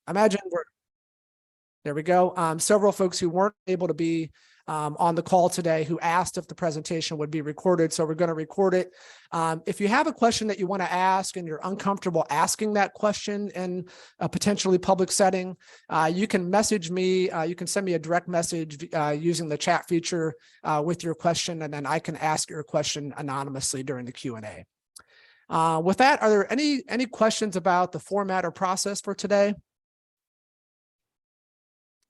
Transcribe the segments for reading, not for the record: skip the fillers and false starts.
imagine there we go. Several folks who weren't able to be on the call today who asked if the presentation would be recorded. So we're going to record it. If you have a question that you want to ask and you're uncomfortable asking that question in a potentially public setting, you can message me. You can send me a direct message using the chat feature with your question, and then I can ask your question anonymously during the Q&A. With that, are there any questions about the format or process for today?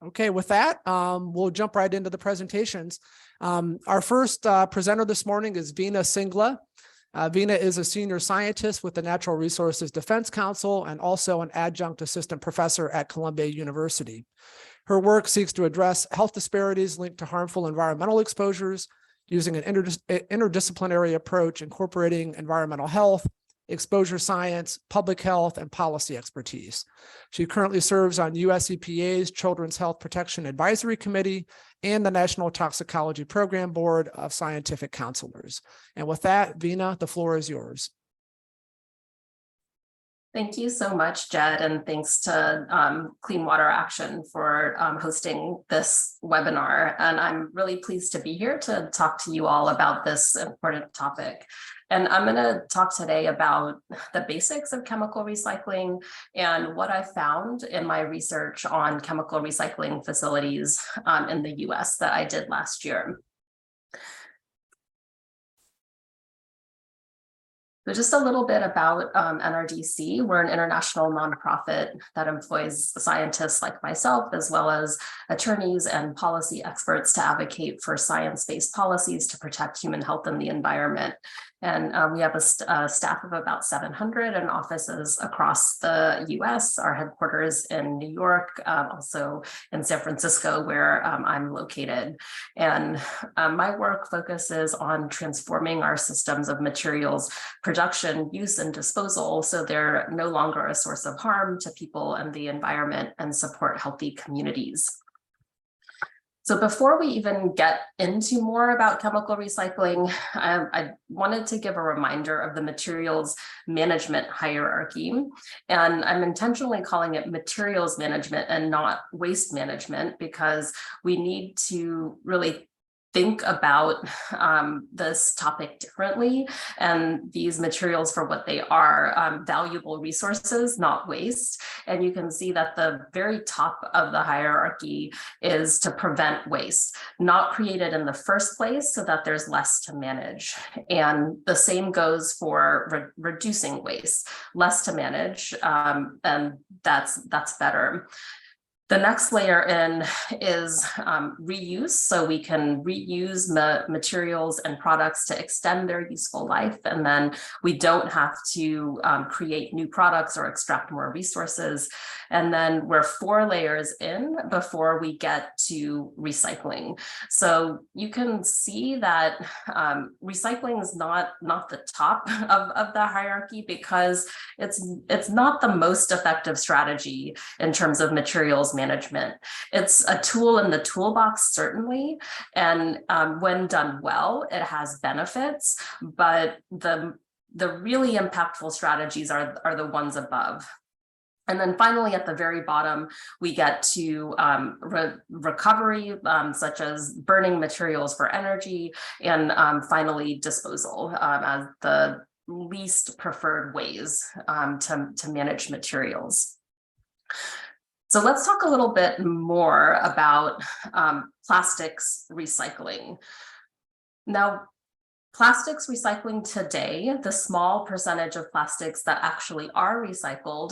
Okay, with that, we'll jump right into the presentations. Our first presenter this morning is Veena Singla. Veena is a senior scientist with the Natural Resources Defense Council and also an adjunct assistant professor at Columbia University. Her work seeks to address health disparities linked to harmful environmental exposures using an interdisciplinary approach incorporating environmental health, exposure science, public health, and policy expertise. She currently serves on US EPA's Children's Health Protection Advisory Committee and the National Toxicology Program Board of Scientific Counselors. And with that, Veena, the floor is yours. Thank you so much, Jed, and thanks to Clean Water Action for hosting this webinar. And I'm really pleased to be here to talk to you all about this important topic. And I'm going to talk today about the basics of chemical recycling and what I found in my research on chemical recycling facilities in the US that I did last year. So just a little bit about NRDC. We're an international nonprofit that employs scientists like myself, as well as attorneys and policy experts to advocate for science-based policies to protect human health and the environment. And we have a staff of about 700 and offices across the US, our headquarters in New York, also in San Francisco, where I'm located. And my work focuses on transforming our systems of materials production, use, and disposal so they're no longer a source of harm to people and the environment and support healthy communities. So before we even get into more about chemical recycling, I wanted to give a reminder of the materials management hierarchy. And I'm intentionally calling it materials management and not waste management because we need to really think about this topic differently and these materials for what they are, valuable resources, not waste. And you can see that the very top of the hierarchy is to prevent waste, not create it in the first place so that there's less to manage. And the same goes for reducing waste, less to manage, and that's better. The next layer in is reuse, so we can reuse materials and products to extend their useful life, and then we don't have to create new products or extract more resources. And then we're 4 layers in before we get to recycling. So you can see that recycling is not the top of the hierarchy because it's not the most effective strategy in terms of materials management. It's a tool in the toolbox, certainly, and when done well, it has benefits, but the really impactful strategies are the ones above. And then finally, at the very bottom, we get to recovery, such as burning materials for energy, and finally, disposal as the least preferred ways to manage materials. So let's talk a little bit more about plastics recycling. Now, plastics recycling today, the small percentage of plastics that actually are recycled,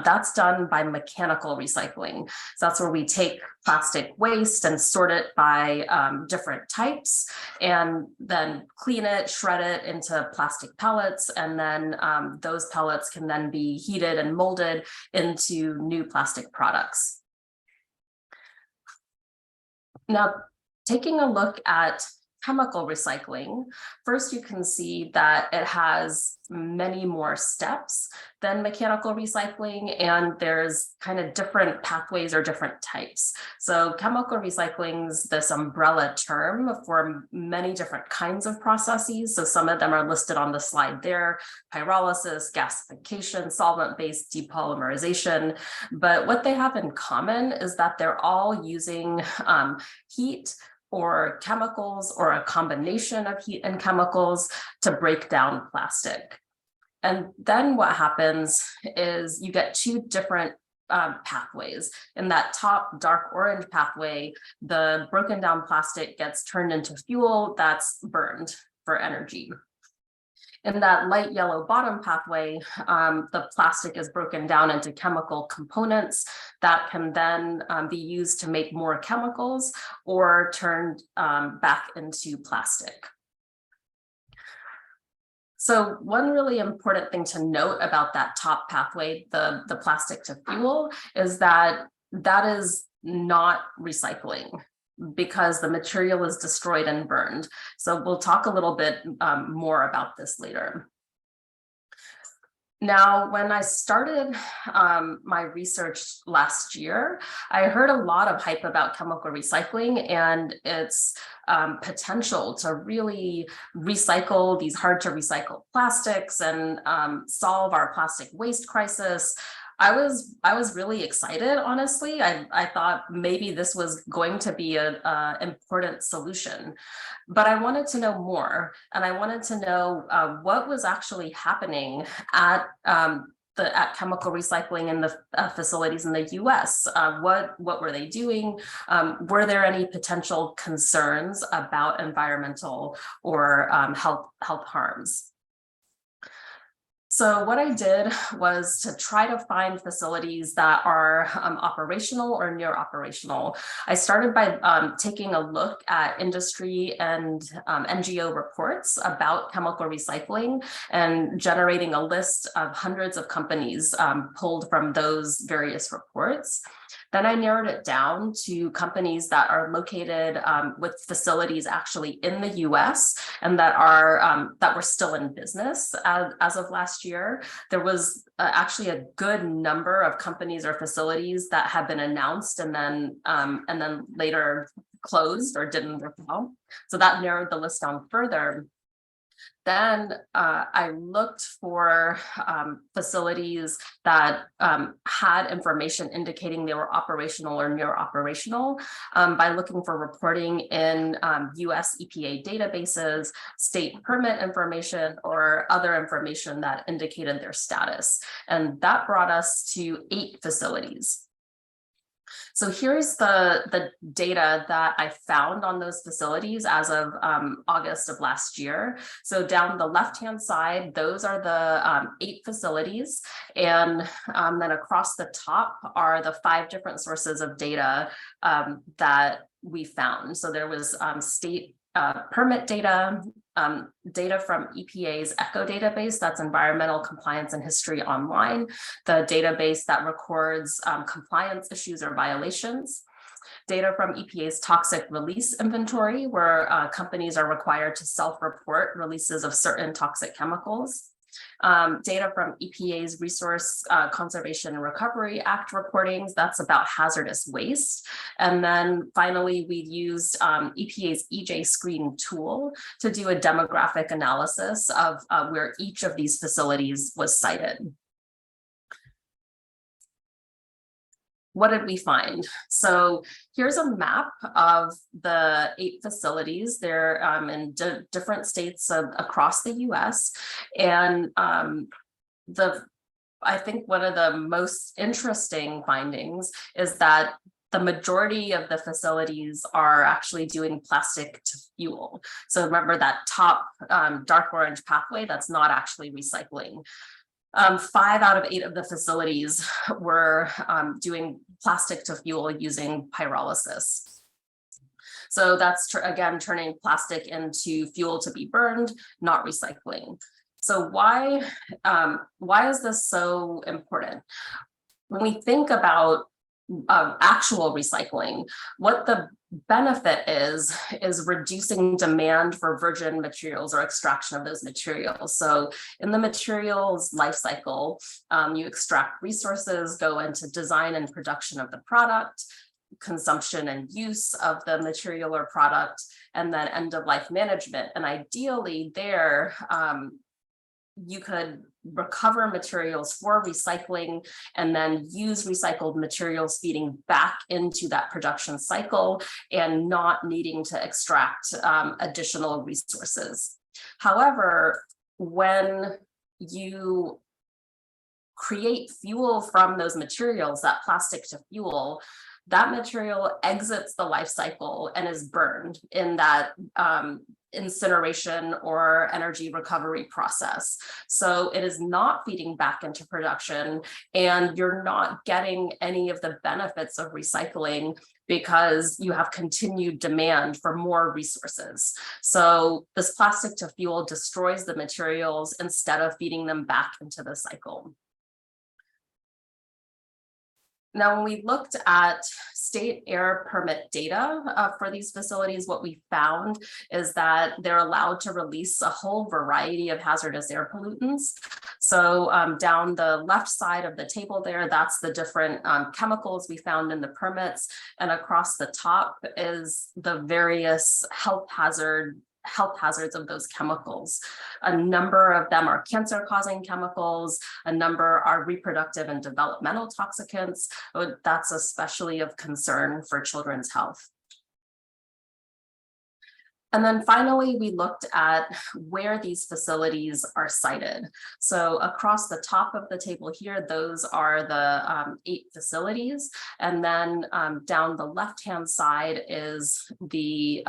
that's done by mechanical recycling. So that's where we take plastic waste and sort it by different types, and then clean it, shred it into plastic pellets, and then those pellets can then be heated and molded into new plastic products. Now, taking a look at chemical recycling, first you can see that it has many more steps than mechanical recycling, and there's kind of different pathways or different types. So chemical recycling is this umbrella term for many different kinds of processes. So some of them are listed on the slide there: pyrolysis, gasification, solvent-based depolymerization. But what they have in common is that they're all using heat or chemicals, or a combination of heat and chemicals, to break down plastic. And then what happens is you get two different pathways. In that top dark orange pathway, the broken down plastic gets turned into fuel that's burned for energy. In that light yellow bottom pathway, the plastic is broken down into chemical components that can then be used to make more chemicals or turned back into plastic. So one really important thing to note about that top pathway, the plastic to fuel, is that that is not recycling, because the material is destroyed and burned. So we'll talk a little bit more about this later. Now, when I started my research last year, I heard a lot of hype about chemical recycling and its potential to really recycle these hard to recycle plastics and solve our plastic waste crisis. I was really excited, honestly. I thought maybe this was going to be an important solution, but I wanted to know more, and I wanted to know what was actually happening at chemical recycling in the facilities in the U.S. What were they doing? Were there any potential concerns about environmental or health harms? So what I did was to try to find facilities that are operational or near operational. I started by taking a look at industry and NGO reports about chemical recycling and generating a list of hundreds of companies pulled from those various reports. Then I narrowed it down to companies that are located with facilities actually in the U.S. and that were still in business as of last year. There was actually a good number of companies or facilities that had been announced and then later closed or didn't work out. So that narrowed the list down further. Then I looked for facilities that had information indicating they were operational or near operational by looking for reporting in US EPA databases, state permit information, or other information that indicated their status. And that brought us to 8 facilities. So here's the data that I found on those facilities as of August of last year. So down the left-hand side, those are the 8 facilities. And then across the top are the 5 different sources of data that we found. So there was state permit data, data from EPA's ECHO database, that's Environmental Compliance and History Online, the database that records compliance issues or violations, data from EPA's Toxic Release Inventory, where companies are required to self-report releases of certain toxic chemicals, data from EPA's Resource Conservation and Recovery Act reportings, that's about hazardous waste. And then finally, we used EPA's EJ Screen tool to do a demographic analysis of where each of these facilities was cited. What did we find? So here's a map of the 8 facilities. They're in different states across the US. And I think one of the most interesting findings is that the majority of the facilities are actually doing plastic to fuel. So remember that top dark orange pathway, that's not actually recycling. 5 out of 8 of the facilities were doing plastic to fuel using pyrolysis. So that's, again, turning plastic into fuel to be burned, not recycling. So why is this so important? When we think about actual recycling. What the benefit is reducing demand for virgin materials or extraction of those materials. So in the materials life cycle, you extract resources, go into design and production of the product, consumption and use of the material or product, and then end of life management. And ideally there, you could recover materials for recycling and then use recycled materials feeding back into that production cycle and not needing to extract additional resources. However, when you create fuel from those materials, that plastic to fuel, that material exits the life cycle and is burned in that incineration or energy recovery process. So it is not feeding back into production, and you're not getting any of the benefits of recycling because you have continued demand for more resources. So this plastic to fuel destroys the materials instead of feeding them back into the cycle. Now, when we looked at state air permit data for these facilities, what we found is that they're allowed to release a whole variety of hazardous air pollutants. So down the left side of the table there, that's the different chemicals we found in the permits. And across the top is the various health hazards of those chemicals. A number of them are cancer-causing chemicals, a number are reproductive and developmental toxicants. That's especially of concern for children's health. And then finally, we looked at where these facilities are sited. So across the top of the table here, those are the 8 facilities. And then down the left-hand side is the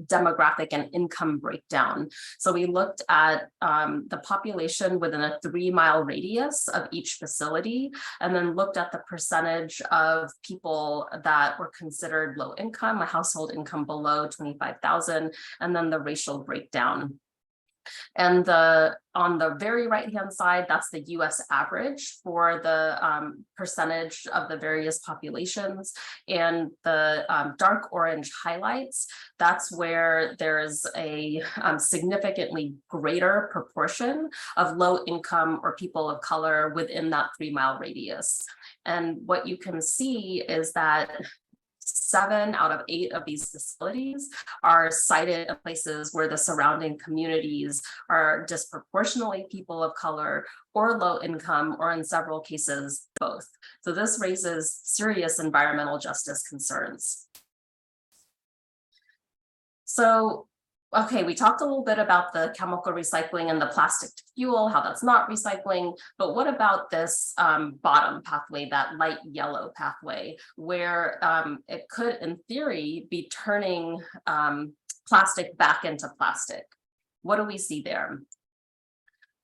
demographic and income breakdown. So we looked at the population within a 3-mile radius of each facility, and then looked at the percentage of people that were considered low income, a household income below 25,000. And then the racial breakdown. And on the very right-hand side, that's the US average for the percentage of the various populations. And the dark orange highlights, that's where there's a significantly greater proportion of low income or people of color within that 3-mile radius. And what you can see is that 7 out of 8 of these facilities are sited in places where the surrounding communities are disproportionately people of color or low income, or in several cases, both. So this raises serious environmental justice concerns. So, okay, we talked a little bit about the chemical recycling and the plastic to fuel, how that's not recycling, but what about this bottom pathway, that light yellow pathway, where it could, in theory, be turning plastic back into plastic? What do we see there?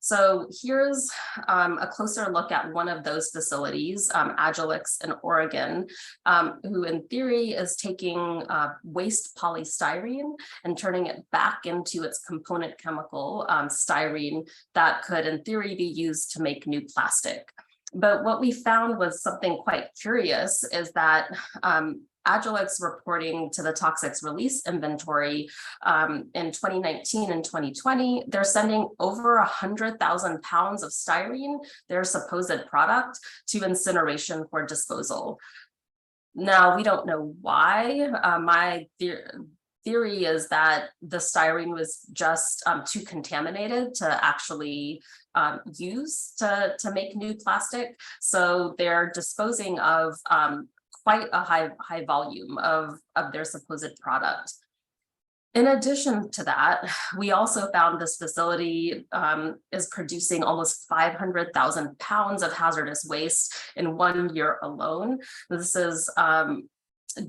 So here's a closer look at one of those facilities, Agilex in Oregon, who in theory is taking waste polystyrene and turning it back into its component chemical, styrene, that could in theory be used to make new plastic. But what we found was something quite curious, is that Agilex reporting to the Toxics Release Inventory in 2019 and 2020, they're sending over 100,000 pounds of styrene, their supposed product, to incineration for disposal. Now, we don't know why. My theory is that the styrene was just too contaminated to actually use to make new plastic. So they're disposing of quite a high volume of their supposed product. In addition to that, we also found this facility is producing almost 500,000 pounds of hazardous waste in 1 year alone. This is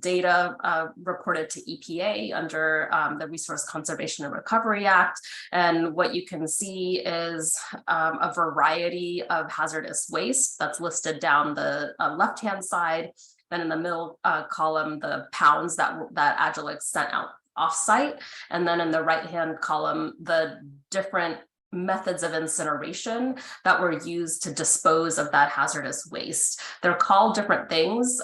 data reported to EPA under the Resource Conservation and Recovery Act. And what you can see is a variety of hazardous waste that's listed down the left-hand side. Then in the middle column, the pounds that Agilex sent out offsite. And then in the right-hand column, the different methods of incineration that were used to dispose of that hazardous waste. They're called different things.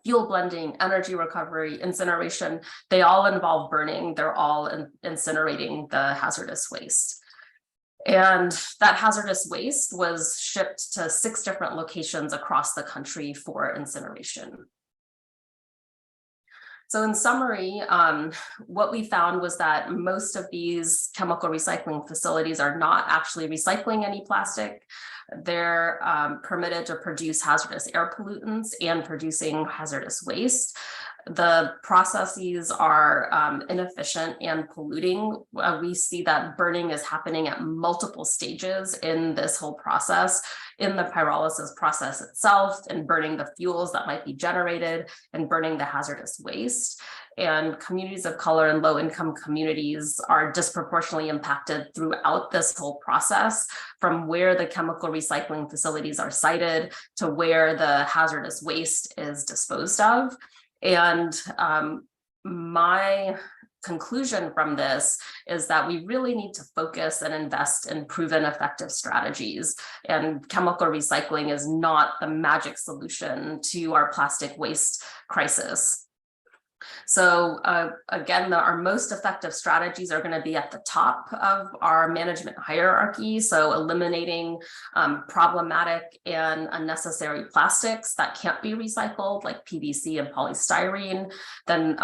fuel blending, energy recovery, incineration, they all involve burning. They're all incinerating the hazardous waste. And that hazardous waste was shipped to 6 different locations across the country for incineration. So in summary, what we found was that most of these chemical recycling facilities are not actually recycling any plastic. They're permitted to produce hazardous air pollutants and producing hazardous waste. The processes are inefficient and polluting. We see that burning is happening at multiple stages in this whole process, in the pyrolysis process itself, and burning the fuels that might be generated and burning the hazardous waste. And communities of color and low-income communities are disproportionately impacted throughout this whole process, from where the chemical recycling facilities are sited to where the hazardous waste is disposed of. And my conclusion from this is that we really need to focus and invest in proven effective strategies. And chemical recycling is not the magic solution to our plastic waste crisis. So again, our most effective strategies are going to be at the top of our management hierarchy. So eliminating problematic and unnecessary plastics that can't be recycled, like PVC and polystyrene. Then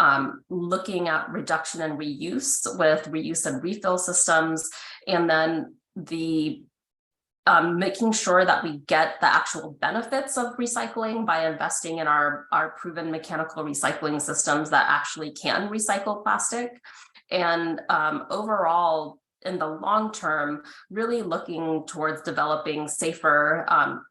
looking at reduction and reuse with reuse and refill systems. And then making sure that we get the actual benefits of recycling by investing in our proven mechanical recycling systems that actually can recycle plastic. And overall, in the long term, really looking towards developing safer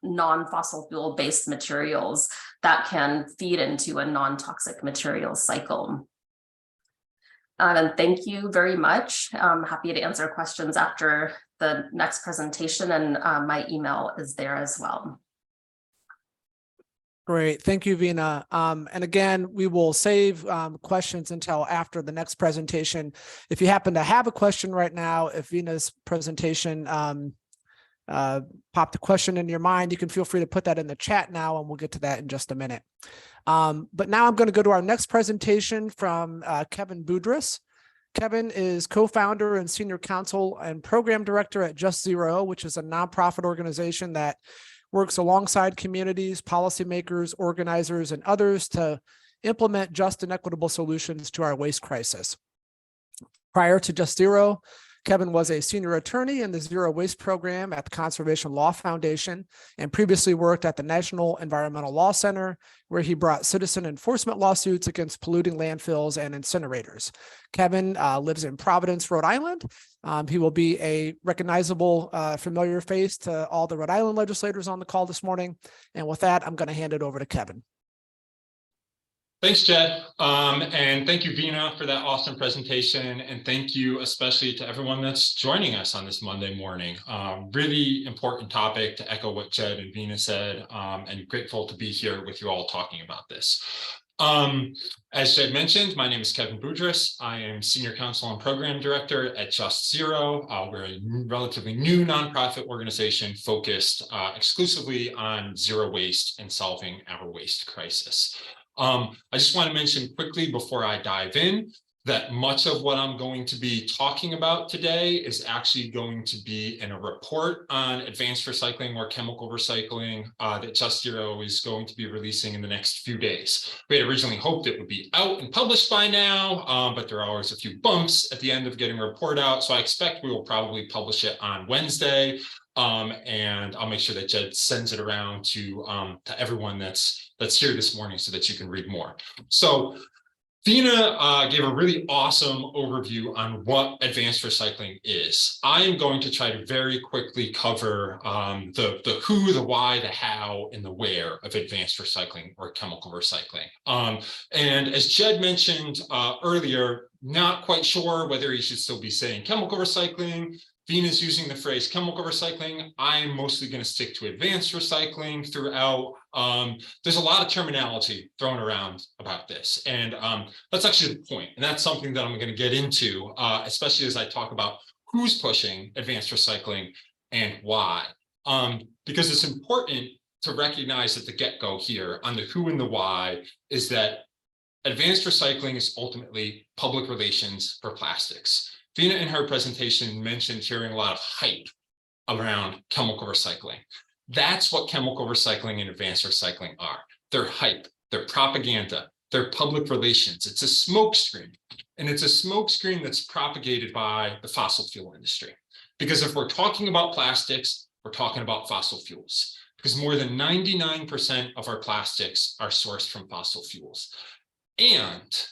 non-fossil fuel based materials that can feed into a non-toxic materials cycle. And thank you very much. I'm happy to answer questions after the next presentation, and my email is there as well. Great. Thank you, Veena. And again, we will save questions until after the next presentation. If you happen to have a question right now, if Veena's presentation popped a question in your mind, you can feel free to put that in the chat now, and we'll get to that in just a minute. But now I'm going to go to our next presentation from Kevin Budris. Kevin is co-founder and senior counsel and program director at Just Zero, which is a nonprofit organization that works alongside communities, policymakers, organizers, and others to implement just and equitable solutions to our waste crisis. Prior to Just Zero, Kevin was a senior attorney in the Zero Waste Program at the Conservation Law Foundation and previously worked at the National Environmental Law Center, where he brought citizen enforcement lawsuits against polluting landfills and incinerators. Kevin lives in Providence, Rhode Island. He will be a recognizable, familiar face to all the Rhode Island legislators on the call this morning. And with that, I'm going to hand it over to Kevin. Thanks, Jed. And thank you, Veena, for that awesome presentation. And thank you especially to everyone that's joining us on this Monday morning. Really important topic, to echo what Jed and Veena said, and grateful to be here with you all talking about this. As Jed mentioned, my name is Kevin Budris. I am Senior Counsel and Program Director at Just Zero. We're a relatively new nonprofit organization focused exclusively on zero waste and solving our waste crisis. I just want to mention quickly before I dive in that much of what I'm going to be talking about today is actually going to be in a report on advanced recycling or chemical recycling that Just Zero is going to be releasing in the next few days. We had originally hoped it would be out and published by now, but there are always a few bumps at the end of getting a report out. So I expect we will probably publish it on Wednesday. And I'll make sure that Jed sends it around to everyone that's here this morning so that you can read more. So Veena gave a really awesome overview on what advanced recycling is. I am going to try to very quickly cover the who, the why, the how, and the where of advanced recycling or chemical recycling. And as Jed mentioned earlier, not quite sure whether he should still be saying chemical recycling. Veena's using the phrase chemical recycling. I'm mostly going to stick to advanced recycling throughout. There's a lot of terminology thrown around about this, and that's actually the point. And that's something that I'm going to get into, especially as I talk about who's pushing advanced recycling and why. Because it's important to recognize at the get-go here on the who and the why is that advanced recycling is ultimately public relations for plastics. Veena in her presentation mentioned hearing a lot of hype around chemical recycling. That's what chemical recycling and advanced recycling are. They're hype, they're propaganda, they're public relations. It's a smokescreen, and it's a smokescreen that's propagated by the fossil fuel industry. Because if we're talking about plastics, we're talking about fossil fuels, because more than 99% of our plastics are sourced from fossil fuels. And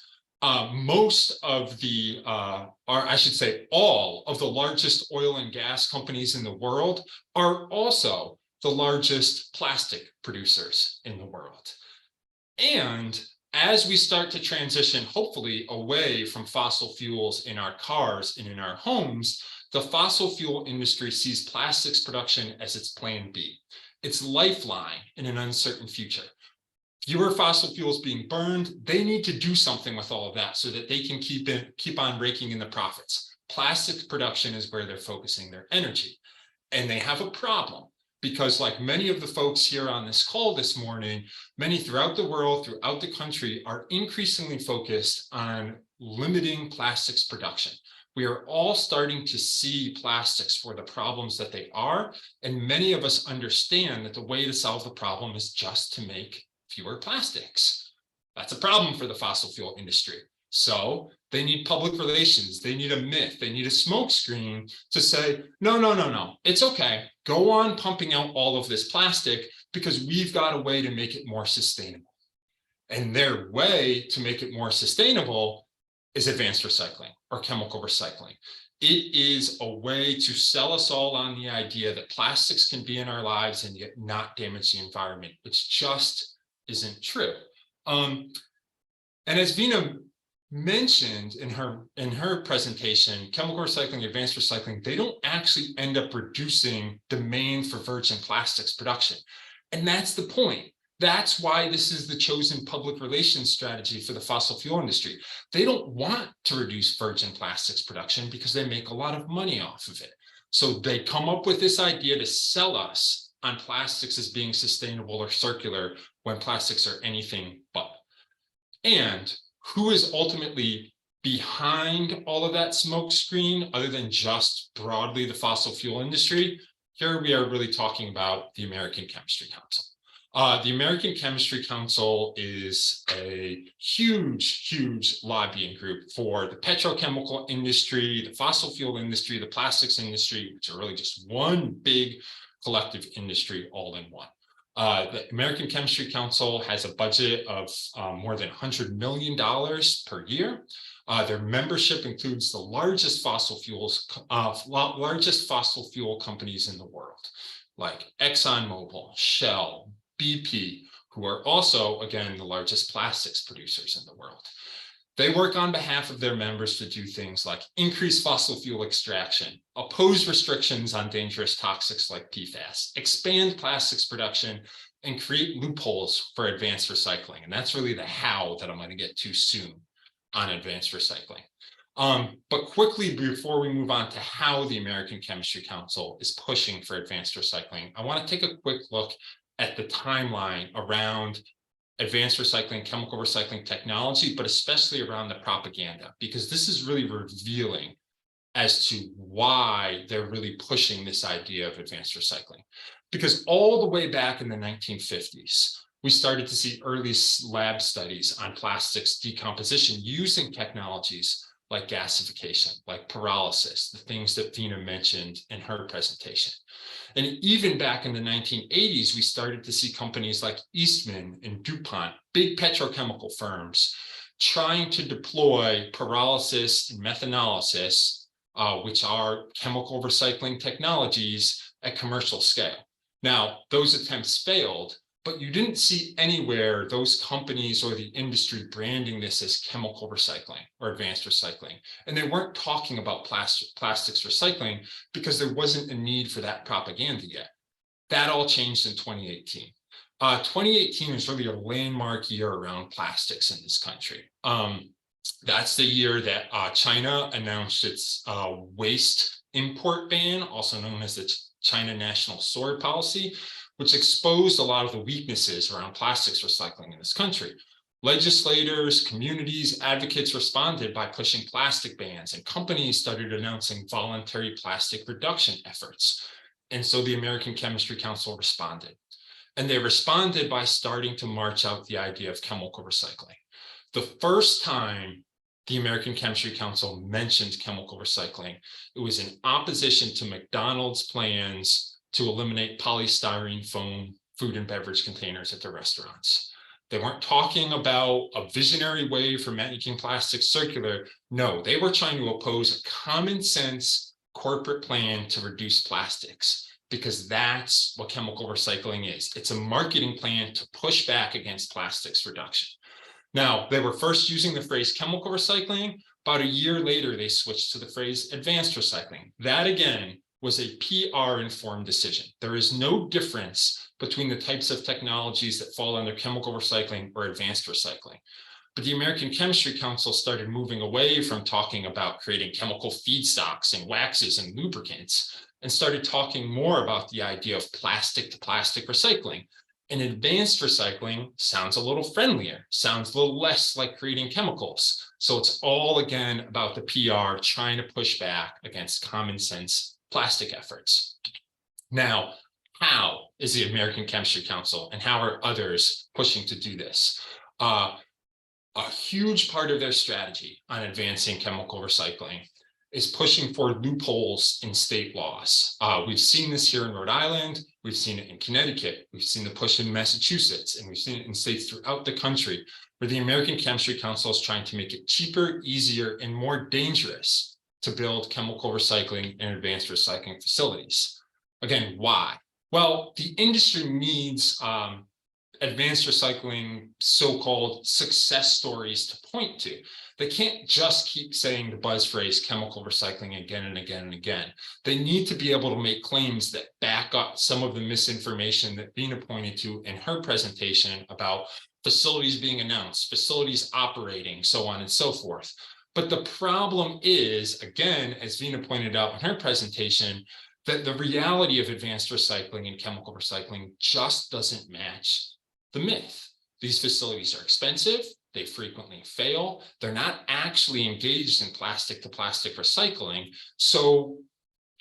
most of the, or I should say all of the largest oil and gas companies in the world are also the largest plastic producers in the world. And as we start to transition, hopefully, away from fossil fuels in our cars and in our homes, the fossil fuel industry sees plastics production as its plan B, its lifeline in an uncertain future. Fewer fossil fuels being burned, they need to do something with all of that so that they can keep on raking in the profits. Plastics production is where they're focusing their energy. And they have a problem because, like many of the folks here on this call this morning, many throughout the world, throughout the country, are increasingly focused on limiting plastics production. We are all starting to see plastics for the problems that they are, and many of us understand that the way to solve the problem is just to make fewer plastics. That's a problem for the fossil fuel industry. So they need public relations, they need a myth, they need a smokescreen to say, no, it's okay. Go on pumping out all of this plastic because we've got a way to make it more sustainable. And their way to make it more sustainable is advanced recycling or chemical recycling. It is a way to sell us all on the idea that plastics can be in our lives and yet not damage the environment, which just isn't true. And as Veena mentioned in her presentation, chemical recycling, advanced recycling, they don't actually end up reducing demand for virgin plastics production. And that's the point. That's why this is the chosen public relations strategy for the fossil fuel industry. They don't want to reduce virgin plastics production because they make a lot of money off of it. So they come up with this idea to sell us on plastics as being sustainable or circular when plastics are anything but. And who is ultimately behind all of that smokescreen other than just broadly the fossil fuel industry? Here we are really talking about the American Chemistry Council. The American Chemistry Council is a huge lobbying group for the petrochemical industry, the fossil fuel industry, the plastics industry, which are really just one big collective industry all in one. The American Chemistry Council has a budget of more than $100 million per year. Their membership includes the largest fossil fuel companies in the world, like ExxonMobil, Shell, BP, who are also, again, the largest plastics producers in the world. They work on behalf of their members to do things like increase fossil fuel extraction, oppose restrictions on dangerous toxics like PFAS, expand plastics production, and create loopholes for advanced recycling. And that's really the how that I'm going to get to soon on advanced recycling. But quickly, before we move on to how the American Chemistry Council is pushing for advanced recycling, I want to take a quick look at the timeline around advanced recycling, chemical recycling technology, but especially around the propaganda, because this is really revealing as to why they're really pushing this idea of advanced recycling. Because all the way back in the 1950s, we started to see early lab studies on plastics decomposition using technologies like gasification, like pyrolysis, the things that Veena mentioned in her presentation. And even back in the 1980s, we started to see companies like Eastman and DuPont, big petrochemical firms, trying to deploy pyrolysis and methanolysis, which are chemical recycling technologies, at commercial scale. Now, those attempts failed, but you didn't see anywhere those companies or the industry branding this as chemical recycling or advanced recycling. And they weren't talking about plastics recycling because there wasn't a need for that propaganda yet. That all changed in 2018. 2018 was really a landmark year around plastics in this country. That's the year that China announced its waste import ban, also known as the China National Sword Policy, which exposed a lot of the weaknesses around plastics recycling in this country. Legislators, communities, advocates responded by pushing plastic bans, and companies started announcing voluntary plastic reduction efforts. And so the American Chemistry Council responded. And they responded by starting to march out the idea of chemical recycling. The first time the American Chemistry Council mentioned chemical recycling, it was in opposition to McDonald's plans to eliminate polystyrene foam food and beverage containers at their restaurants. They weren't talking about a visionary way for making plastics circular. No, they were trying to oppose a common sense corporate plan to reduce plastics, because that's what chemical recycling is. It's a marketing plan to push back against plastics reduction. Now, they were first using the phrase chemical recycling. About a year later, they switched to the phrase advanced recycling. That, again, was a PR-informed decision. There is no difference between the types of technologies that fall under chemical recycling or advanced recycling. But the American Chemistry Council started moving away from talking about creating chemical feedstocks and waxes and lubricants, and started talking more about the idea of plastic to plastic recycling. And advanced recycling sounds a little friendlier, sounds a little less like creating chemicals. So it's all, again, about the PR trying to push back against common sense plastic efforts. Now, how is the American Chemistry Council and how are others pushing to do this? A huge part of their strategy on advancing chemical recycling is pushing for loopholes in state laws. We've seen this here in Rhode Island, we've seen it in Connecticut, we've seen the push in Massachusetts, and we've seen it in states throughout the country, where the American Chemistry Council is trying to make it cheaper, easier, and more dangerous to build chemical recycling and advanced recycling facilities. Again, why? Well, the industry needs advanced recycling so-called success stories to point to. They can't just keep saying the buzz phrase chemical recycling again and again and again. They need to be able to make claims that back up some of the misinformation that Veena pointed to in her presentation about facilities being announced, facilities operating, so on and so forth. But the problem is, again, as Veena pointed out in her presentation, that the reality of advanced recycling and chemical recycling just doesn't match the myth. These facilities are expensive, they frequently fail, they're not actually engaged in plastic to plastic recycling. So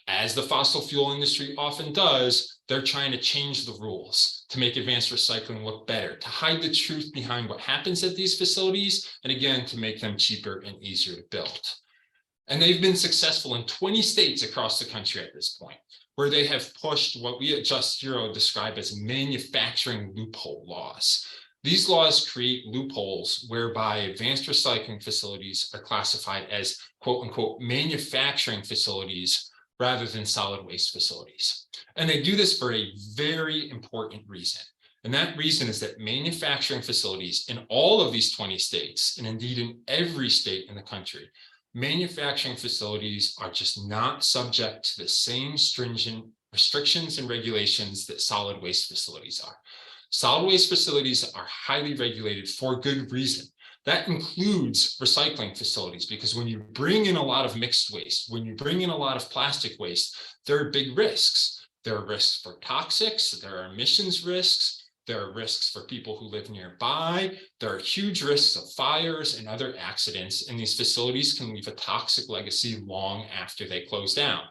as the fossil fuel industry often does, they're trying to change the rules to make advanced recycling look better, to hide the truth behind what happens at these facilities, and again, to make them cheaper and easier to build. And they've been successful in 20 states across the country at this point, where they have pushed what we at Just Zero describe as manufacturing loophole laws. These laws create loopholes whereby advanced recycling facilities are classified as quote unquote manufacturing facilities rather than solid waste facilities. And they do this for a very important reason. And that reason is that manufacturing facilities in all of these 20 states, and indeed in every state in the country, manufacturing facilities are just not subject to the same stringent restrictions and regulations that solid waste facilities are. Solid waste facilities are highly regulated for good reason. That includes recycling facilities, because when you bring in a lot of mixed waste, when you bring in a lot of plastic waste, there are big risks. There are risks for toxics, there are emissions risks, there are risks for people who live nearby, there are huge risks of fires and other accidents, and these facilities can leave a toxic legacy long after they close down.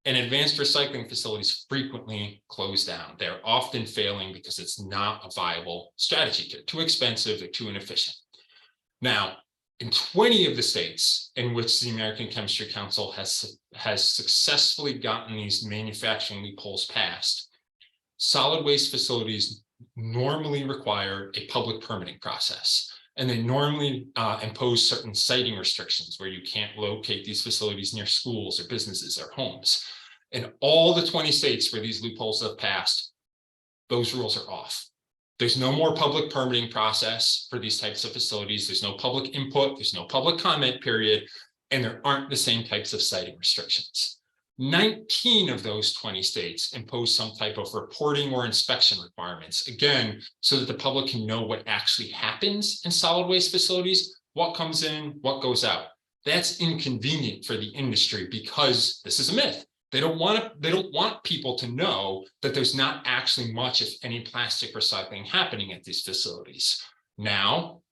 And advanced recycling facilities frequently close down. They're often failing because it's not a viable strategy. They're too expensive, they're too inefficient. Now, in 20 of the states in which the American Chemistry Council has successfully gotten these manufacturing loopholes passed, solid waste facilities normally require a public permitting process. And they normally impose certain siting restrictions where you can't locate these facilities near schools or businesses or homes. In all the 20 states where these loopholes have passed, those rules are off. There's no more public permitting process for these types of facilities. There's no public input, there's no public comment period, and there aren't the same types of siting restrictions. 19 of those 20 states impose some type of reporting or inspection requirements, again, so that the public can know what actually happens in solid waste facilities, what comes in, what goes out. That's inconvenient for the industry because this is a myth. They don't want people to know that there's not actually much, if any, plastic recycling happening at these facilities. Now,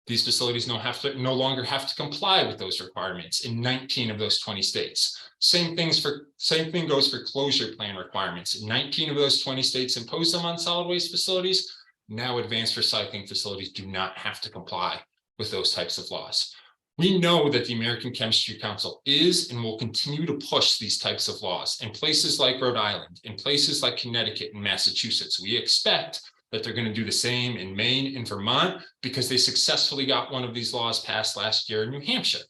these facilities no longer have to comply with those requirements in 19 of those 20 states. Same thing goes for closure plan requirements. 19 of those 20 states impose them on solid waste facilities. Now advanced recycling facilities do not have to comply with those types of laws. We know that the American Chemistry Council is and will continue to push these types of laws in places like Rhode Island, in places like Connecticut and Massachusetts. We expect that they're going to do the same in Maine and Vermont because they successfully got one of these laws passed last year in New Hampshire.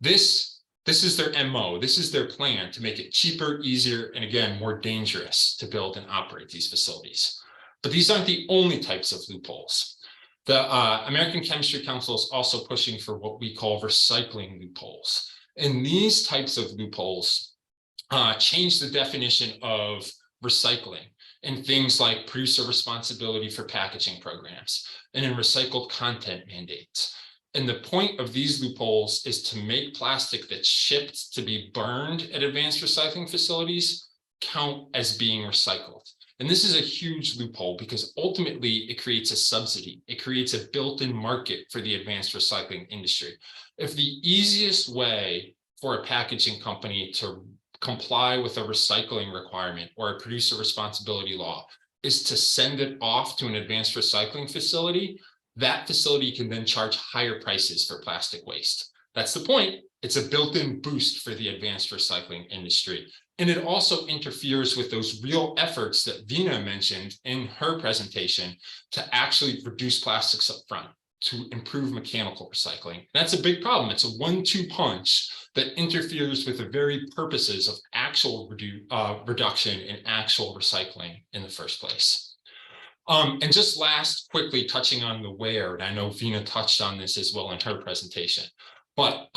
This is their MO. This is their plan to make it cheaper, easier, and again, more dangerous to build and operate these facilities. But these aren't the only types of loopholes. The American Chemistry Council is also pushing for what we call recycling loopholes. And these types of loopholes change the definition of recycling in things like producer responsibility for packaging programs and in recycled content mandates. And the point of these loopholes is to make plastic that's shipped to be burned at advanced recycling facilities count as being recycled. And this is a huge loophole because ultimately it creates a subsidy. It creates a built-in market for the advanced recycling industry. If the easiest way for a packaging company to comply with a recycling requirement or a producer responsibility law is to send it off to an advanced recycling facility, that facility can then charge higher prices for plastic waste. That's the point. It's a built-in boost for the advanced recycling industry. And it also interferes with those real efforts that Veena mentioned in her presentation to actually reduce plastics up front, to improve mechanical recycling. That's a big problem. It's a 1-2 punch that interferes with the very purposes of actual reduction in actual recycling in the first place. And just last, quickly touching on the where, and I know Veena touched on this as well in her presentation, but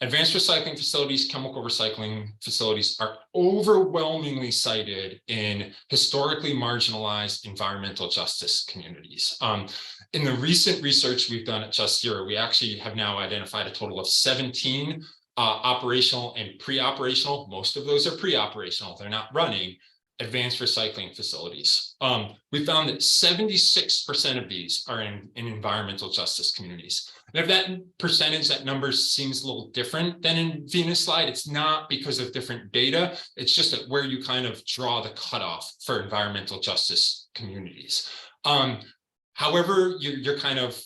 advanced recycling facilities, chemical recycling facilities are overwhelmingly cited in historically marginalized environmental justice communities. In the recent research we've done at Just Zero, we actually have now identified a total of 17 operational and pre-operational. Most of those are pre-operational, they're not running, advanced recycling facilities. We found that 76% of these are in environmental justice communities. And if that percentage, that number seems a little different than in Veena's slide, it's not because of different data. It's just that where you kind of draw the cutoff for environmental justice communities. However, you're kind of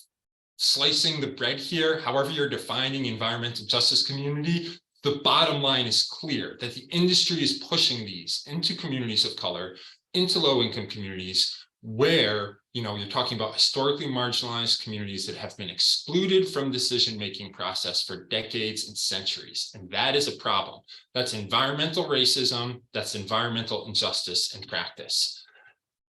slicing the bread here, however you're defining environmental justice community, the bottom line is clear that the industry is pushing these into communities of color, into low-income communities where, you're talking about historically marginalized communities that have been excluded from decision-making process for decades and centuries. And that is a problem. That's environmental racism, that's environmental injustice in practice.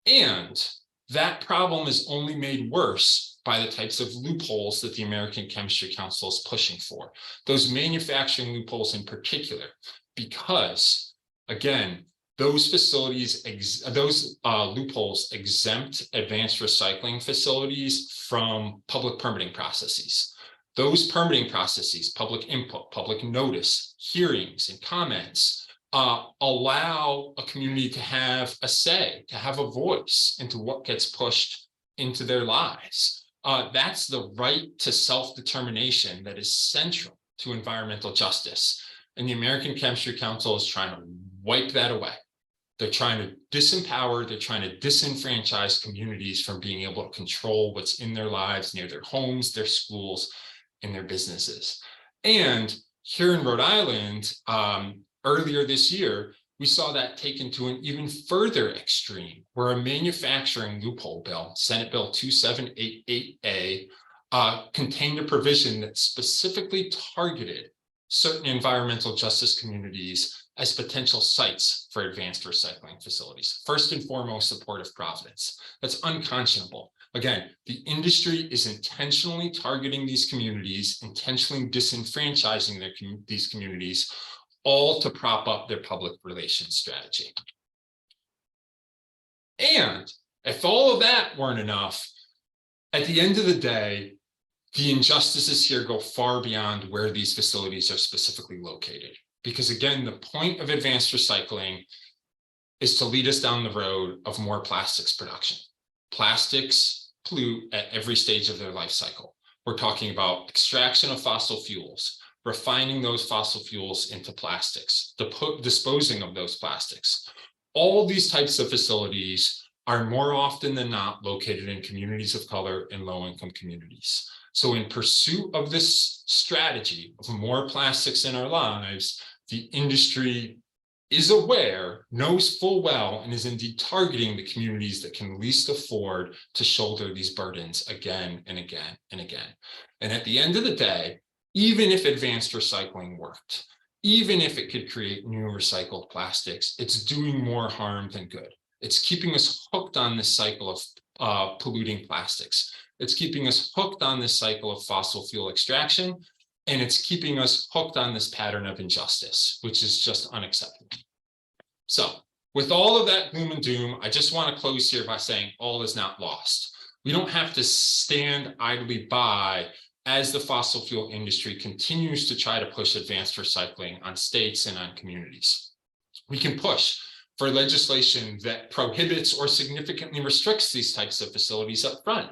And that problem is only made worse by the types of loopholes that the American Chemistry Council is pushing for. Those manufacturing loopholes in particular, because again, those facilities, those loopholes exempt advanced recycling facilities from public permitting processes. Those permitting processes, public input, public notice, hearings, and comments allow a community to have a say, to have a voice into what gets pushed into their lives. That's the right to self-determination that is central to environmental justice. And the American Chemistry Council is trying to wipe that away. They're trying to disempower, they're trying to disenfranchise communities from being able to control what's in their lives, near their homes, their schools, and their businesses. And here in Rhode Island, earlier this year, we saw that taken to an even further extreme, where a manufacturing loophole bill, Senate Bill 2788A, contained a provision that specifically targeted certain environmental justice communities as potential sites for advanced recycling facilities. First and foremost, the Port of Providence. That's unconscionable. Again, the industry is intentionally targeting these communities, intentionally disenfranchising these communities, all to prop up their public relations strategy. And if all of that weren't enough, at the end of the day, the injustices here go far beyond where these facilities are specifically located. Because again, the point of advanced recycling is to lead us down the road of more plastics production. Plastics pollute at every stage of their life cycle. We're talking about extraction of fossil fuels, refining those fossil fuels into plastics, disposing of those plastics. All these types of facilities are more often than not located in communities of color and low-income communities. So in pursuit of this strategy of more plastics in our lives, the industry is aware, knows full well, and is indeed targeting the communities that can least afford to shoulder these burdens again and again and again. And at the end of the day, even if advanced recycling worked, even if it could create new recycled plastics, it's doing more harm than good. It's keeping us hooked on this cycle of polluting plastics. It's keeping us hooked on this cycle of fossil fuel extraction, and it's keeping us hooked on this pattern of injustice, which is just unacceptable. So with all of that gloom and doom, I just want to close here by saying all is not lost. We don't have to stand idly by as the fossil fuel industry continues to try to push advanced recycling on states and on communities. We can push for legislation that prohibits or significantly restricts these types of facilities up front.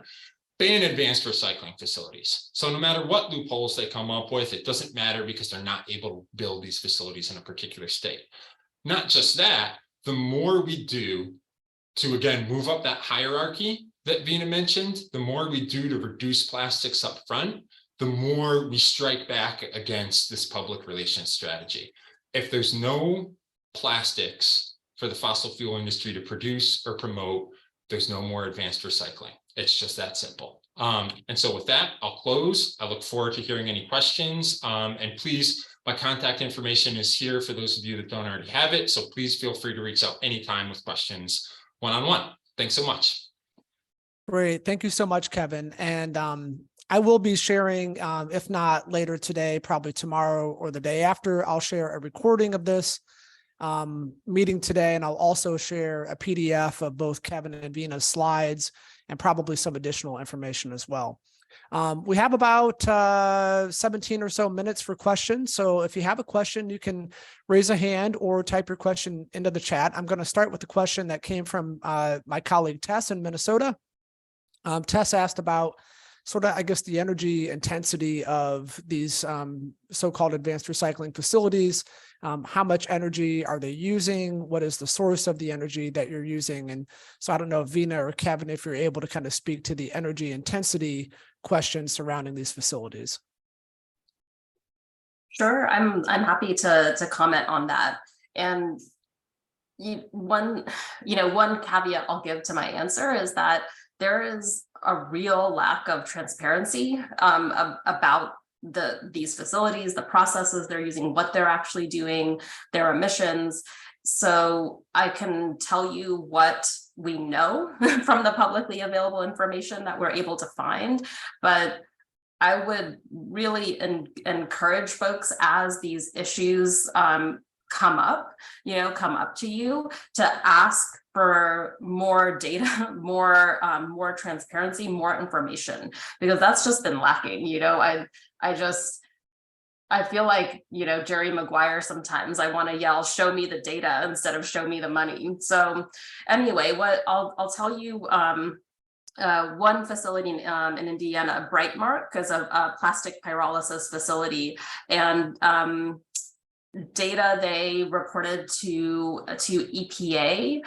Ban advanced recycling facilities. So no matter what loopholes they come up with, it doesn't matter because they're not able to build these facilities in a particular state. Not just that, the more we do to, again, move up that hierarchy that Veena mentioned, the more we do to reduce plastics up front, the more we strike back against this public relations strategy. If there's no plastics for the fossil fuel industry to produce or promote, there's no more advanced recycling. It's just that simple. And so with that, I'll close. I look forward to hearing any questions. And please, my contact information is here for those of you that don't already have it. So please feel free to reach out anytime with questions one-on-one. Thanks so much. Great. Thank you so much, Kevin. And I will be sharing, if not later today, probably tomorrow or the day after, I'll share a recording of this meeting today. And I'll also share a PDF of both Kevin and Veena's slides and probably some additional information as well. We have about 17 or so minutes for questions. So if you have a question, you can raise a hand or type your question into the chat. I'm going to start with the question that came from my colleague Tess in Minnesota. Tess asked about sort of, I guess, the energy intensity of these so-called advanced recycling facilities. How much energy are they using? What is the source of the energy that you're using? And so I don't know if Veena or Kevin, if you're able to kind of speak to the energy intensity questions surrounding these facilities. Sure, I'm happy to comment on that. And one caveat I'll give to my answer is that there is a real lack of transparency about these facilities, the processes they're using, what they're actually doing, their emissions. So I can tell you what we know from the publicly available information that we're able to find, but I would really encourage folks as these issues come up to you to ask for more data, more transparency, more information, because that's just been lacking. I feel like, Jerry Maguire sometimes. I want to yell, show me the data instead of show me the money. So anyway, what I'll tell you, one facility in Indiana, Brightmark, is a plastic pyrolysis facility, and data they reported to EPA.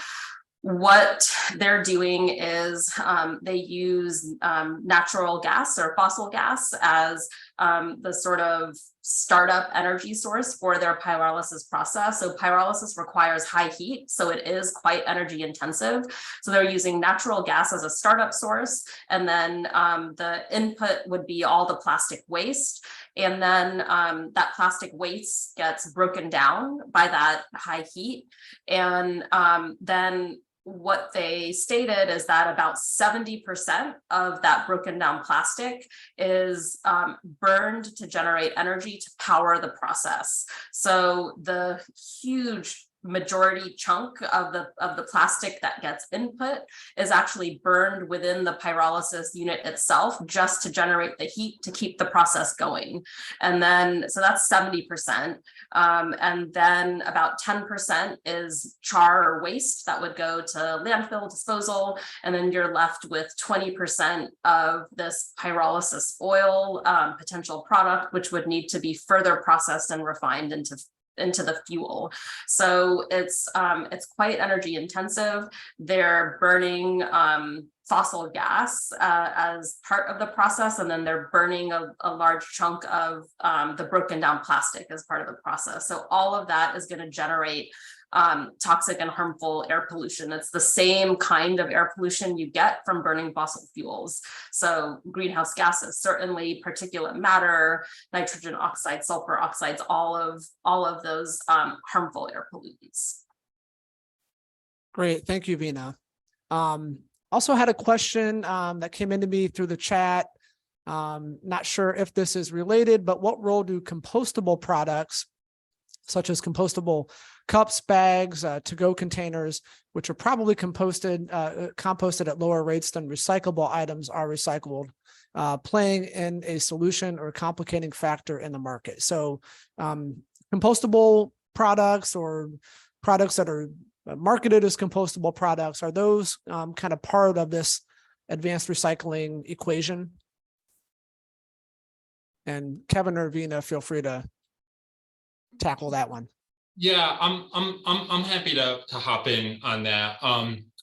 What they're doing is they use natural gas or fossil gas as the sort of startup energy source for their pyrolysis process. So pyrolysis requires high heat, so it is quite energy intensive. So they're using natural gas as a startup source, and then the input would be all the plastic waste. And then that plastic waste gets broken down by that high heat. And then what they stated is that about 70% of that broken down plastic is burned to generate energy to power the process. So the huge majority chunk of the plastic that gets input is actually burned within the pyrolysis unit itself, just to generate the heat to keep the process going. And then, so that's 70%. And then about 10% is char or waste that would go to landfill disposal. And then you're left with 20% of this pyrolysis oil potential product, which would need to be further processed and refined into the fuel. So it's quite energy intensive. They're burning fossil gas as part of the process, and then they're burning a large chunk of the broken down plastic as part of the process. So all of that is going to generate toxic and harmful air pollution. It's the same kind of air pollution you get from burning fossil fuels. So greenhouse gases, certainly particulate matter, nitrogen oxide, sulfur oxides, all of those harmful air pollutants. Great, thank you, Veena. Also had a question that came into me through the chat. Not sure if this is related, but what role do compostable products, such as compostable cups, bags, to-go containers, which are probably composted at lower rates than recyclable items are recycled, playing in a solution or complicating factor in the market? So compostable products or products that are marketed as compostable products, are those kind of part of this advanced recycling equation? And Kevin or Veena, feel free to tackle that one. Yeah, I'm happy to hop in on that.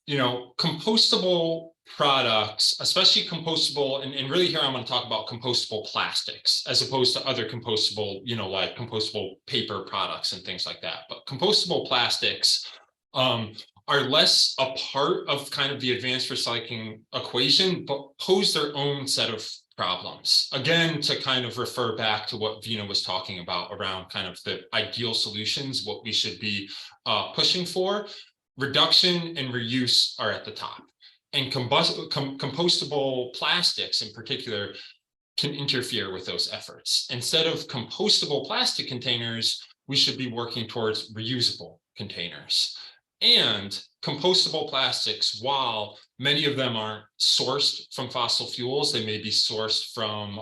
You know, compostable products, especially compostable, and really here I'm going to talk about compostable plastics as opposed to other compostable, you know, like compostable paper products and things like that. But compostable plastics are less a part of kind of the advanced recycling equation, but pose their own set of problems. Again, to kind of refer back to what Veena was talking about around kind of the ideal solutions, what we should be pushing for, reduction and reuse are at the top. And compostable plastics in particular can interfere with those efforts. Instead of compostable plastic containers, we should be working towards reusable containers. And compostable plastics, while many of them aren't sourced from fossil fuels, they may be sourced from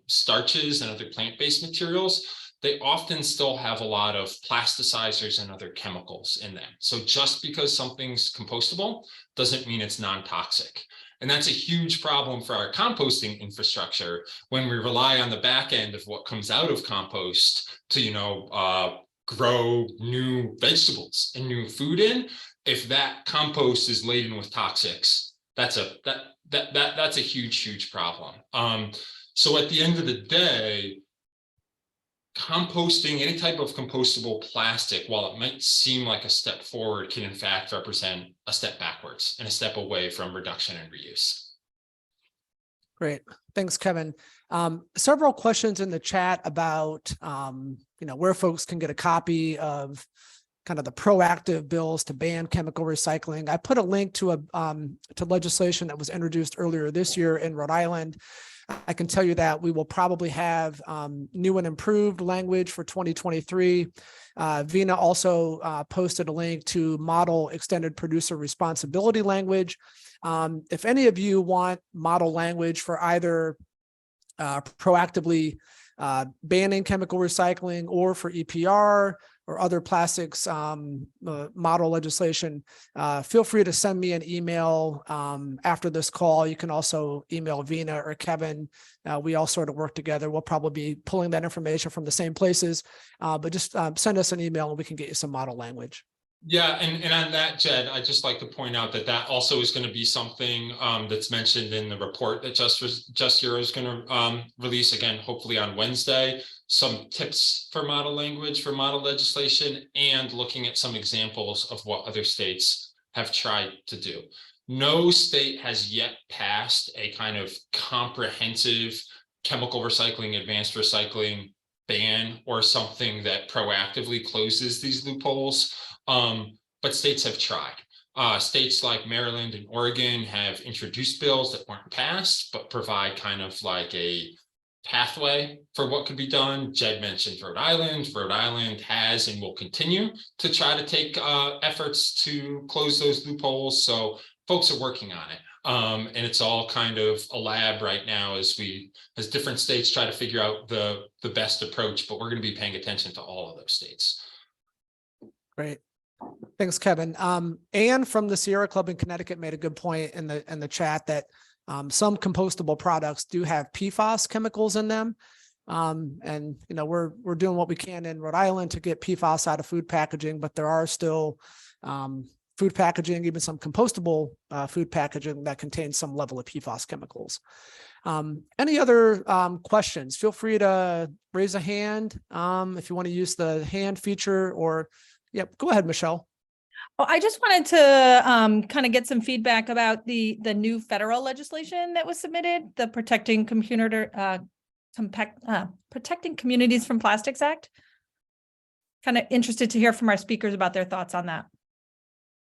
starches and other plant-based materials, they often still have a lot of plasticizers and other chemicals in them. So just because something's compostable doesn't mean it's non-toxic. And that's a huge problem for our composting infrastructure when we rely on the back end of what comes out of compost to, you know, grow new vegetables and new food in. If that compost is laden with toxics, that's a huge problem. So at the end of the day, composting, any type of compostable plastic, while it might seem like a step forward, can in fact represent a step backwards and a step away from reduction and reuse. Great, thanks, Kevin. Several questions in the chat about you know, where folks can get a copy of kind of the proactive bills to ban chemical recycling. I put a link to to legislation that was introduced earlier this year in Rhode Island. I can tell you that we will probably have new and improved language for 2023. Veena also posted a link to model extended producer responsibility language. If any of you want model language for either proactively banning chemical recycling or for EPR or other plastics model legislation, feel free to send me an email after this call. You can also email Veena or Kevin. We all sort of work together. We'll probably be pulling that information from the same places, but just send us an email and we can get you some model language. Yeah, and on that, Jed, I'd just like to point out that that also is going to be something that's mentioned in the report that Just Euro is going to release, again, hopefully on Wednesday, some tips for model language, for model legislation, and looking at some examples of what other states have tried to do. No state has yet passed a kind of comprehensive chemical recycling, advanced recycling ban or something that proactively closes these loopholes. But states have tried. States like Maryland and Oregon have introduced bills that weren't passed, but provide kind of like a pathway for what could be done. Jed mentioned Rhode Island. Rhode Island has and will continue to try to take efforts to close those loopholes. So folks are working on it. And it's all kind of a lab right now as different states try to figure out the best approach, but we're going to be paying attention to all of those states. Great. Thanks, Kevin. Anne from the Sierra Club in Connecticut made a good point in the chat that some compostable products do have PFAS chemicals in them. And we're doing what we can in Rhode Island to get PFAS out of food packaging, but there are still food packaging, even some compostable food packaging that contains some level of PFAS chemicals. Any other questions? Feel free to raise a hand if you want to use the hand feature, or go ahead, Michelle. Well, I just wanted to kind of get some feedback about the new federal legislation that was submitted, the Protecting Communities from Plastics Act. Kind of interested to hear from our speakers about their thoughts on that.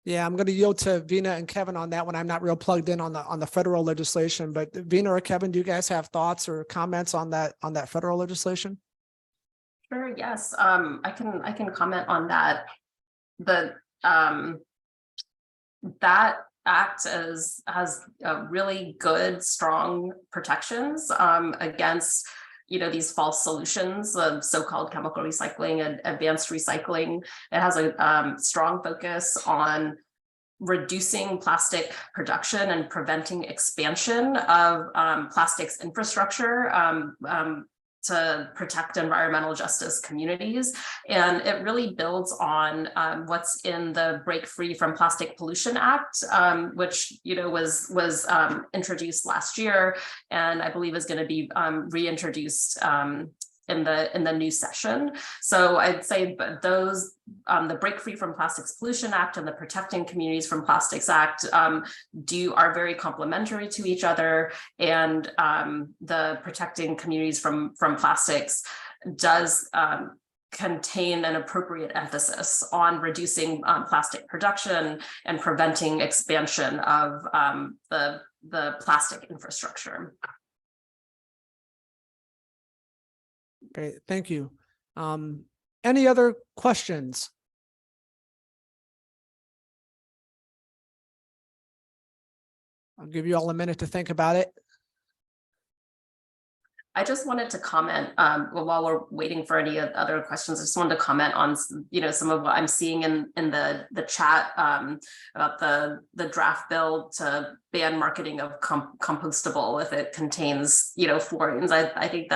Yeah, I'm going to yield to Veena and Kevin on that one. I'm not real plugged in on the federal legislation, but Veena or Kevin, do you guys have thoughts or comments on that federal legislation? Sure. Yes. I can comment on that. That act has really good, strong protections against these false solutions of so-called chemical recycling and advanced recycling. It has a strong focus on reducing plastic production and preventing expansion of plastics infrastructure to protect environmental justice communities. And it really builds on what's in the Break Free from Plastic Pollution Act, which was introduced last year, and I believe is going to be reintroduced in the new session. So I'd say those, the Break Free from Plastics Pollution Act and the Protecting Communities from Plastics Act are very complementary to each other. And the Protecting Communities from Plastics does contain an appropriate emphasis on reducing plastic production and preventing expansion of the plastic infrastructure. Great, thank you. Any other questions? I'll give you all a minute to think about it. I just wanted to comment while we're waiting for any other questions. I just wanted to comment on some of what I'm seeing in the chat about the draft bill to ban marketing of compostable if it contains fluorines. I think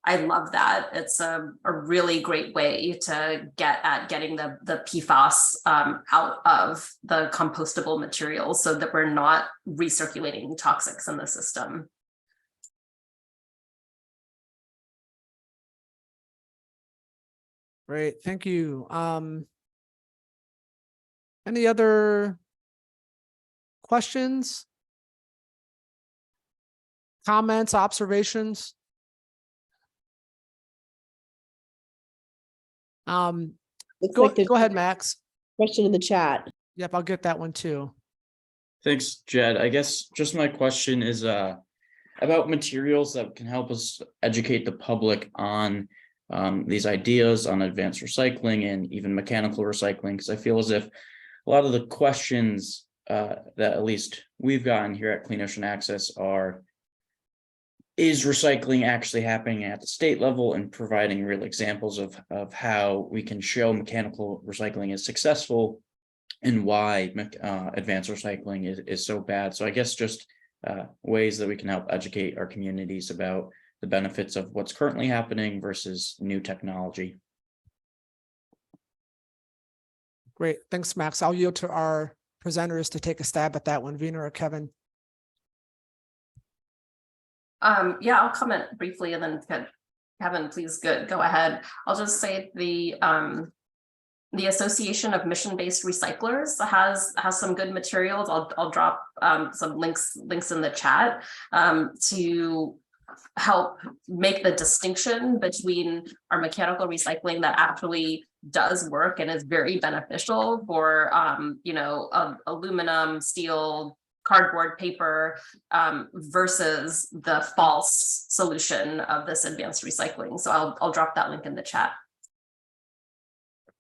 I love that. It's a really great way to get at getting the PFAS out of the compostable materials so that we're not recirculating toxics in the system. Great, thank you. Any other questions? Comments, observations? Go ahead, Max. Question in the chat. Yep, I'll get that one too. Thanks, Jed. I guess just my question is about materials that can help us educate the public on these ideas on advanced recycling and even mechanical recycling, because I feel as if a lot of the questions that at least we've gotten here at Clean Ocean Access are, is recycling actually happening at the state level, and providing real examples of how we can show mechanical recycling is successful and why advanced recycling is so bad. So I guess just ways that we can help educate our communities about the benefits of what's currently happening versus new technology. Great, thanks, Max. I'll yield to our presenters to take a stab at that one, Veena or Kevin. Yeah, I'll comment briefly, and then Kevin, please go ahead. I'll just say the Association of Mission-Based Recyclers has some good materials. I'll drop some links in the chat to help make the distinction between our mechanical recycling that actually does work and is very beneficial for aluminum, steel, cardboard, paper, versus the false solution of this advanced recycling. So I'll drop that link in the chat.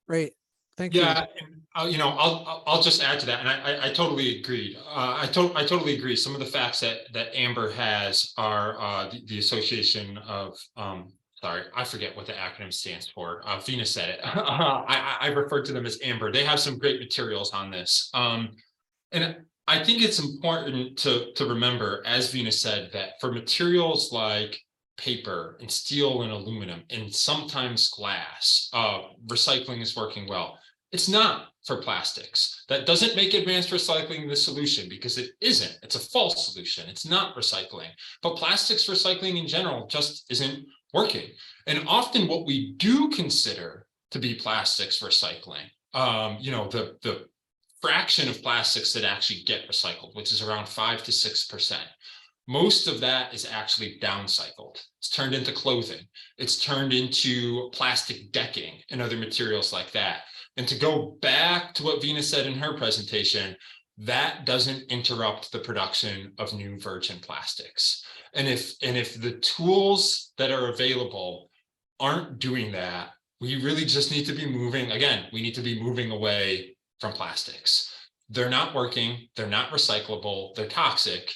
Great. Thank you. Yeah, and, you know, I'll just add to that, and I totally agreed. I totally agree. Some of the facts that Amber has are the association of sorry, I forget what the acronym stands for. Veena said it. I referred to them as Amber. They have some great materials on this, and I think it's important to remember, as Veena said, that for materials like paper and steel and aluminum and sometimes glass, recycling is working well. It's not for plastics. That doesn't make advanced recycling the solution, because it isn't. It's a false solution. It's not recycling. But plastics recycling in general just isn't working. And often what we do consider to be plastics recycling, you know, the fraction of plastics that actually get recycled, which is around 5 to 6%. Most of that is actually downcycled. It's turned into clothing. It's turned into plastic decking and other materials like that. And to go back to what Veena said in her presentation, that doesn't interrupt the production of new virgin plastics. And if the tools that are available aren't doing that, we really just need to be moving, again, we need to be moving away from plastics. They're not working, they're not recyclable, they're toxic.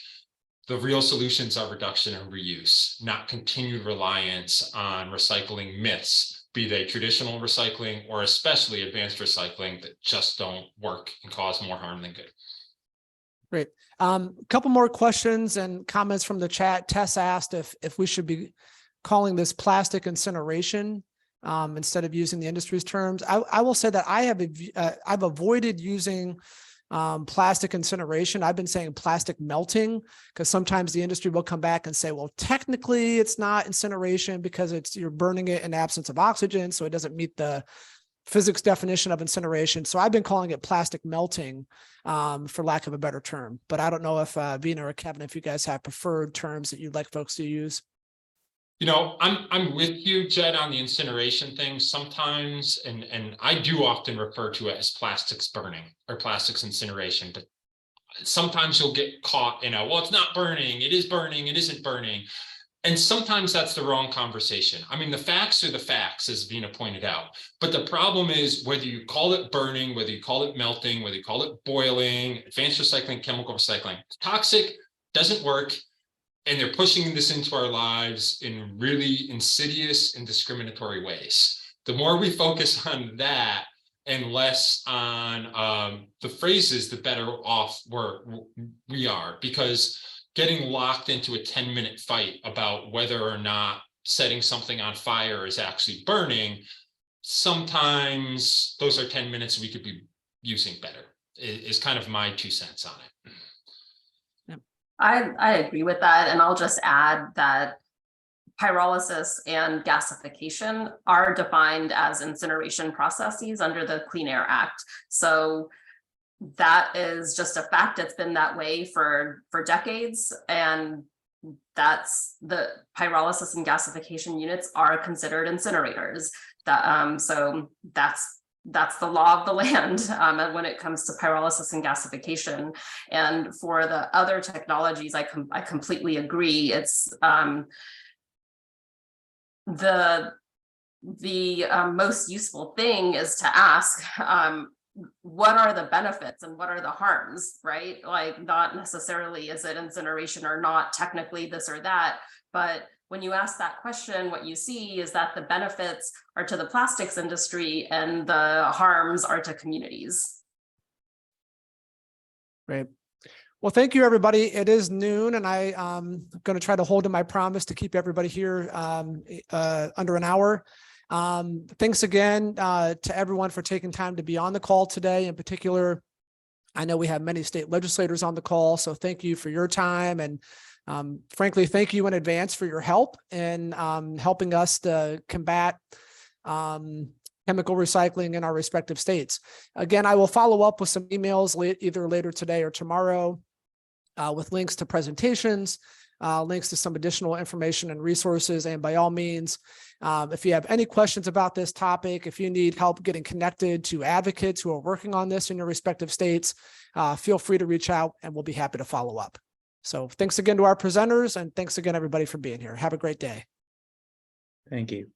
The real solutions are reduction and reuse, not continued reliance on recycling myths, be they traditional recycling or especially advanced recycling, that just don't work and cause more harm than good. Great. A couple more questions and comments from the chat. Tess asked if we should be calling this plastic incineration instead of using the industry's terms. I will say that I've avoided using plastic incineration. I've been saying plastic melting, because sometimes the industry will come back and say, well, technically it's not incineration because you're burning it in absence of oxygen, so it doesn't meet the physics definition of incineration. So I've been calling it plastic melting, for lack of a better term. But I don't know if Veena or Kevin, if you guys have preferred terms that you'd like folks to use. You know, I'm with you, Jed, on the incineration thing sometimes, and I do often refer to it as plastics burning or plastics incineration, but sometimes you'll get caught in well, it's not burning, it is burning, it isn't burning. And sometimes that's the wrong conversation. I mean, the facts are the facts, as Veena pointed out. But the problem is, whether you call it burning, whether you call it melting, whether you call it boiling, advanced recycling, chemical recycling, it's toxic, doesn't work. And they're pushing this into our lives in really insidious and discriminatory ways. The more we focus on that and less on the phrases, the better off we are, because getting locked into a 10-minute fight about whether or not setting something on fire is actually burning, sometimes those are 10 minutes we could be using better, is kind of my 2 cents on it. I agree with that. And I'll just add that pyrolysis and gasification are defined as incineration processes under the Clean Air Act. So that is just a fact. It's been that way for decades. And that's the pyrolysis and gasification units are considered incinerators. So that's the law of the land when it comes to pyrolysis and gasification. And for the other technologies, I completely agree. It's the most useful thing is to ask, what are the benefits and what are the harms, right? Like, not necessarily is it incineration or not, technically this or that, but when you ask that question, what you see is that the benefits are to the plastics industry and the harms are to communities. Great. Well, thank you, everybody. It is noon, and I'm going to try to hold to my promise to keep everybody here under an hour. Thanks again to everyone for taking time to be on the call today. In particular, I know we have many state legislators on the call, so thank you for your time. And frankly, thank you in advance for your help in helping us to combat chemical recycling in our respective states. Again, I will follow up with some emails either later today or tomorrow with links to presentations, links to some additional information and resources. And by all means, if you have any questions about this topic, if you need help getting connected to advocates who are working on this in your respective states, feel free to reach out and we'll be happy to follow up. So thanks again to our presenters, and thanks again, everybody, for being here. Have a great day. Thank you.